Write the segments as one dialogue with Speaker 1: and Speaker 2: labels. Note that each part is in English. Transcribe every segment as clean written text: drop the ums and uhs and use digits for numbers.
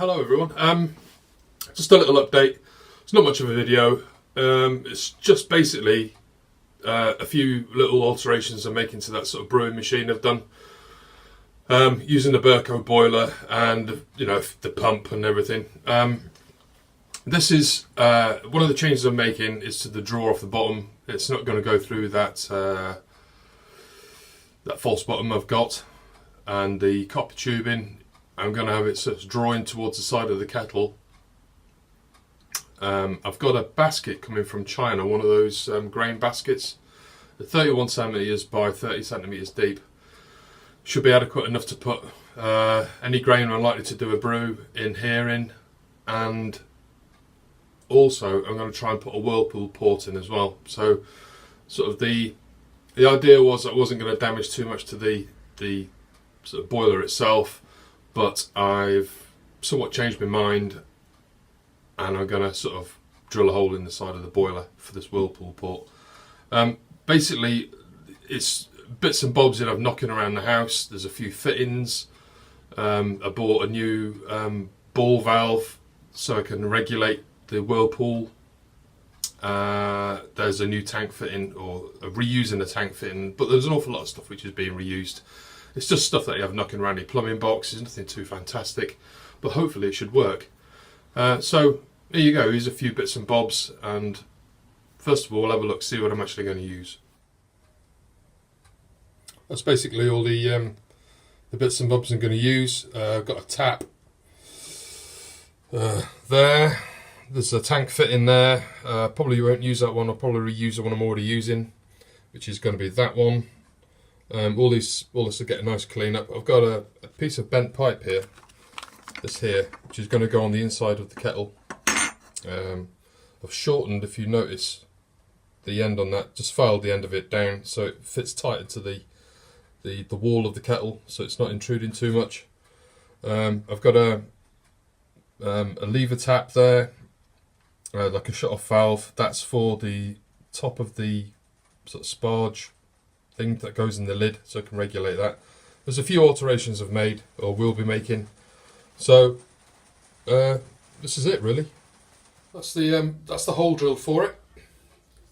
Speaker 1: Hello everyone, just a little update. It's not much of a video, it's just basically a few little alterations I'm making to that sort of brewing machine I've done. Using the Burco boiler and, you know, the pump and everything. This is, one of the changes I'm making is to the drawer off the bottom. It's not going to go through that, that false bottom I've got. And the copper tubing, I'm going to have it sort of drawing towards the side of the kettle. I've got a basket coming from China, one of those grain baskets. They're 31 centimetres by 30 centimetres deep. Should be adequate enough to put any grain I'm likely to do a brew in here in. And also I'm going to try and put a whirlpool port in as well. So sort of the idea was I wasn't going to damage too much to the sort of boiler itself. But I've somewhat changed my mind and I'm going to sort of drill a hole in the side of the boiler for this whirlpool port. Basically, it's bits and bobs that I'm knocking around the house. There's a few fittings. I bought a new ball valve so I can regulate the whirlpool. There's a new tank fitting, or reusing a tank fitting, but there's an awful lot of stuff which is being reused. It's just stuff that you have knocking around your plumbing box. It's nothing too fantastic, but hopefully it should work. So here you go, here's a few bits and bobs, and first of all we'll have a look, see what I'm actually going to use. That's basically all the bits and bobs I'm going to use. I've got a tap there. There's a tank fit in there. Probably won't use that one. I'll probably reuse the one I'm already using, which is going to be that one. All this will get a nice clean up. I've got a piece of bent pipe here, this here, which is going to go on the inside of the kettle. I've shortened, if you notice, the end on that, just filed the end of it down so it fits tighter to the wall of the kettle, so it's not intruding too much. I've got a lever tap there, like a shut-off valve. That's for the top of the sort of sparge thing that goes in the lid, so I can regulate that. There's a few alterations I've made, or will be making. So this is it really. That's the hole drilled for it.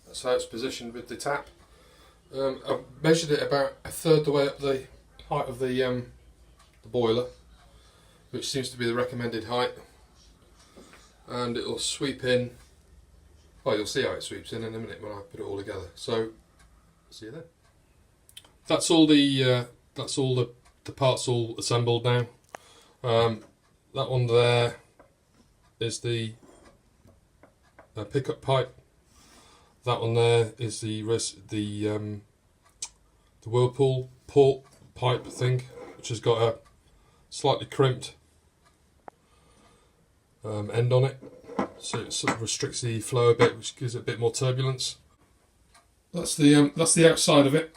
Speaker 1: That's how it's positioned with the tap. I've measured it about a third the way up the height of the boiler, which seems to be the recommended height, and it'll sweep in. Well, you'll see how it sweeps in a minute when I put it all together. So see you then. That's all the parts all assembled now. That one there is the pickup pipe. That one there is the whirlpool port pipe thing, which has got a slightly crimped end on it, so it sort of restricts the flow a bit, which gives it a bit more turbulence. That's the outside of it.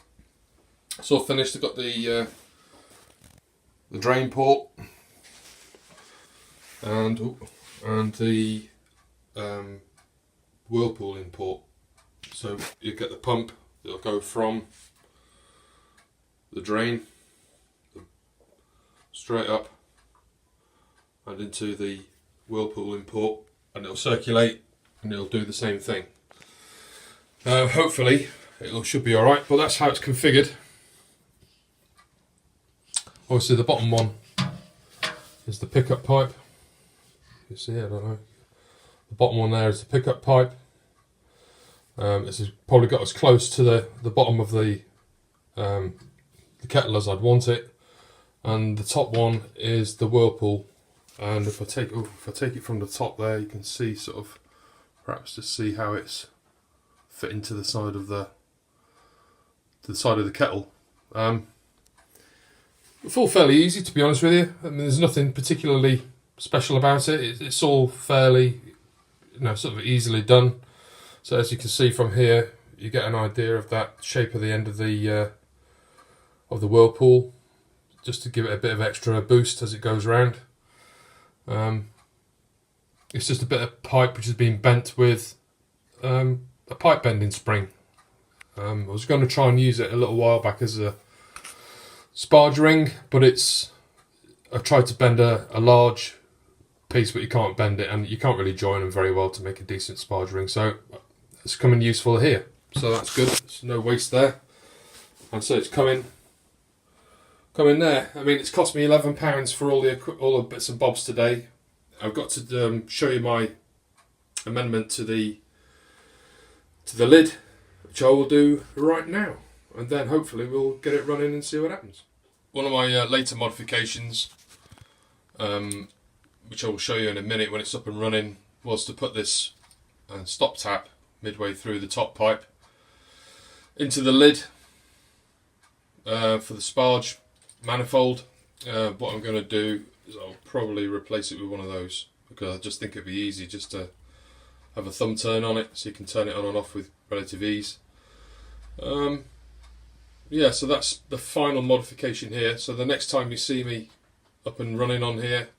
Speaker 1: It's all finished. I've got the drain port and the whirlpool in port. So you get the pump. It'll go from the drain straight up and into the whirlpool in port, and it'll circulate and it'll do the same thing. Hopefully it should be alright, but that's how it's configured. Obviously the bottom one is the pickup pipe. You see it, I don't know. The bottom one there is the pickup pipe. This has probably got as close to the bottom of the kettle as I'd want it. And the top one is the whirlpool. And if I take it from the top there, you can see sort of, perhaps just see how it's fit into the side of the kettle. It's all fairly easy, to be honest with you. I mean, there's nothing particularly special about it. It's all fairly, you know, sort of easily done. So as you can see from here, you get an idea of that shape of the end of the whirlpool, just to give it a bit of extra boost as it goes around. It's just a bit of pipe which has been bent with a pipe bending spring. I was going to try and use it a little while back as a sparge ring, but I've tried to bend a large piece, but you can't bend it, and you can't really join them very well to make a decent sparge ring. So it's coming useful here. So that's good. There's no waste there. And so it's coming there. I mean, it's cost me £11 for all the bits and bobs today. I've got to show you my amendment to the lid, which I will do right now, and then hopefully we'll get it running and see what happens. One of my later modifications, which I will show you in a minute when it's up and running, was to put this stop tap midway through the top pipe into the lid for the sparge manifold. What I'm going to do is I'll probably replace it with one of those, because I just think it'd be easy just to have a thumb turn on it, so you can turn it on and off with relative ease. Yeah, so that's the final modification here. So the next time you see me up and running on here,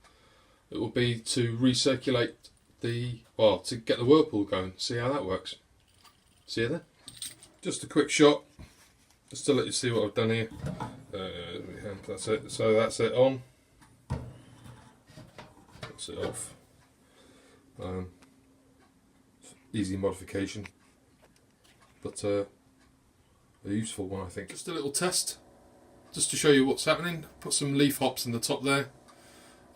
Speaker 1: it will be to recirculate to get the whirlpool going. See how that works. See you then. Just a quick shot, just to let you see what I've done here. That's it. So that's it on. That's it off. Easy modification, but a useful one, I think. Just a little test, just to show you what's happening. Put some leaf hops in the top there.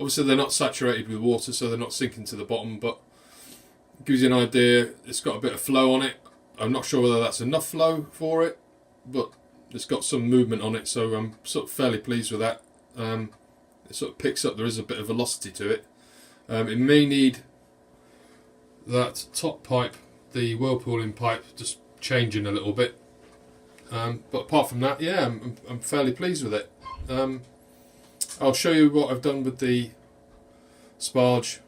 Speaker 1: Obviously they're not saturated with water, so they're not sinking to the bottom, but it gives you an idea. It's got a bit of flow on it. I'm not sure whether that's enough flow for it, but it's got some movement on it, so I'm sort of fairly pleased with that. It sort of picks up, there is a bit of velocity to it. It may need that top pipe, the whirlpooling pipe, just changing a little bit. But apart from that, yeah, I'm fairly pleased with it. I'll show you what I've done with the sparge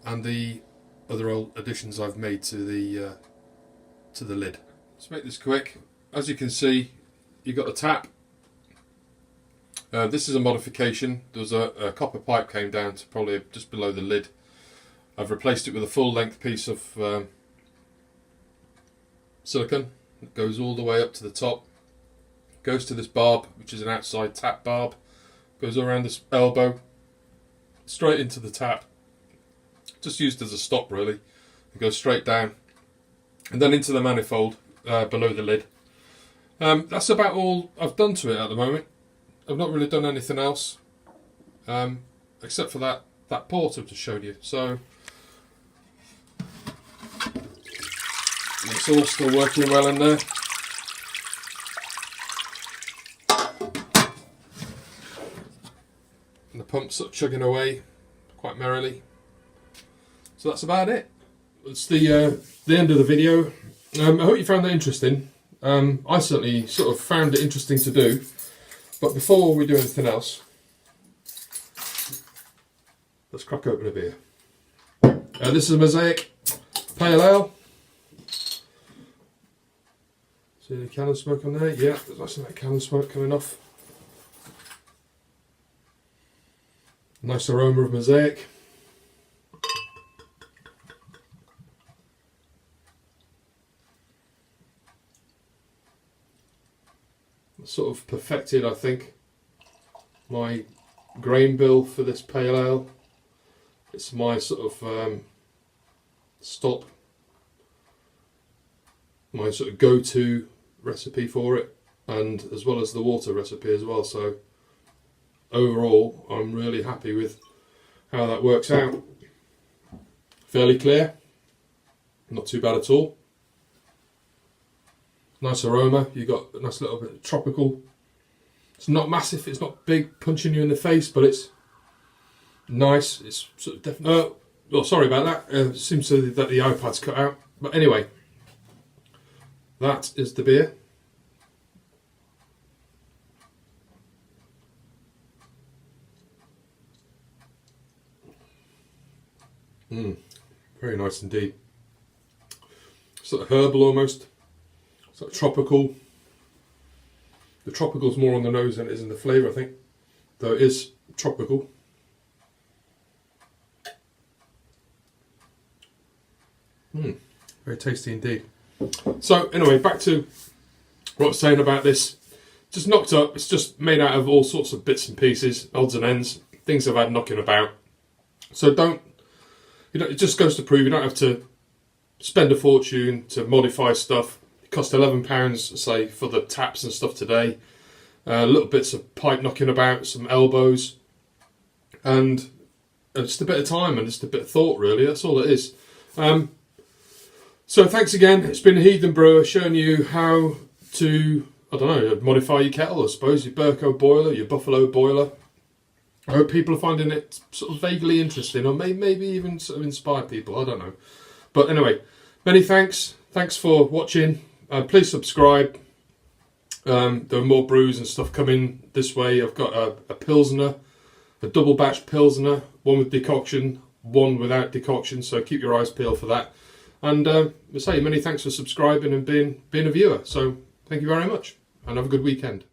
Speaker 1: and the other old additions I've made to the lid. Let's make this quick. As you can see, you've got the tap. This is a modification. There was a copper pipe came down to probably just below the lid. I've replaced it with a full length piece of silicone that goes all the way up to the top. Goes to this barb, which is an outside tap barb. Goes around this elbow, straight into the tap. Just used as a stop really. It goes straight down, and then into the manifold below the lid. That's about all I've done to it at the moment. I've not really done anything else, except for that port I've just showed you. So it's all still working well in there. And the pump's sort of chugging away quite merrily. So that's about it. It's the end of the video. I hope you found that interesting. I certainly sort of found it interesting to do. But before we do anything else, let's crack open a beer. This is a Mosaic Pale Ale. See the cannon smoke on there? Yeah, there's actually that cannon smoke coming off. Nice aroma of Mosaic. Sort of perfected, I think, my grain bill for this pale ale. It's my sort of my sort of go-to recipe for it, and as well as the water recipe as well. So overall, I'm really happy with how that works out. Fairly clear, not too bad at all. Nice aroma. You got a nice little bit of tropical. It's not massive, it's not big, punching you in the face, but it's nice. It's sort of definitely. Well, sorry about that. It seems that the iPad's cut out. But anyway, that is the beer. Very nice indeed. Sort of herbal almost. Sort of tropical. The tropical's more on the nose than it is in the flavour, I think. Though it is tropical. Very tasty indeed. So anyway, back to what I was saying about this. Just knocked up. It's just made out of all sorts of bits and pieces, odds and ends, things I've had knocking about. So don't it just goes to prove you don't have to spend a fortune to modify stuff. It cost £11, say, for the taps and stuff today. Little bits of pipe knocking about, some elbows, and just a bit of time and just a bit of thought, really. That's all it is. So thanks again. It's been Heathen Brewer showing you how to, I don't know, modify your kettle, I suppose, your Burco boiler, your Buffalo boiler. I hope people are finding it sort of vaguely interesting, or maybe even sort of inspire people, I don't know. But anyway, many thanks. Thanks for watching. Please subscribe. There are more brews and stuff coming this way. I've got a Pilsner, a double batch Pilsner, one with decoction, one without decoction, so keep your eyes peeled for that. And I say many thanks for subscribing and being a viewer. So thank you very much, and have a good weekend.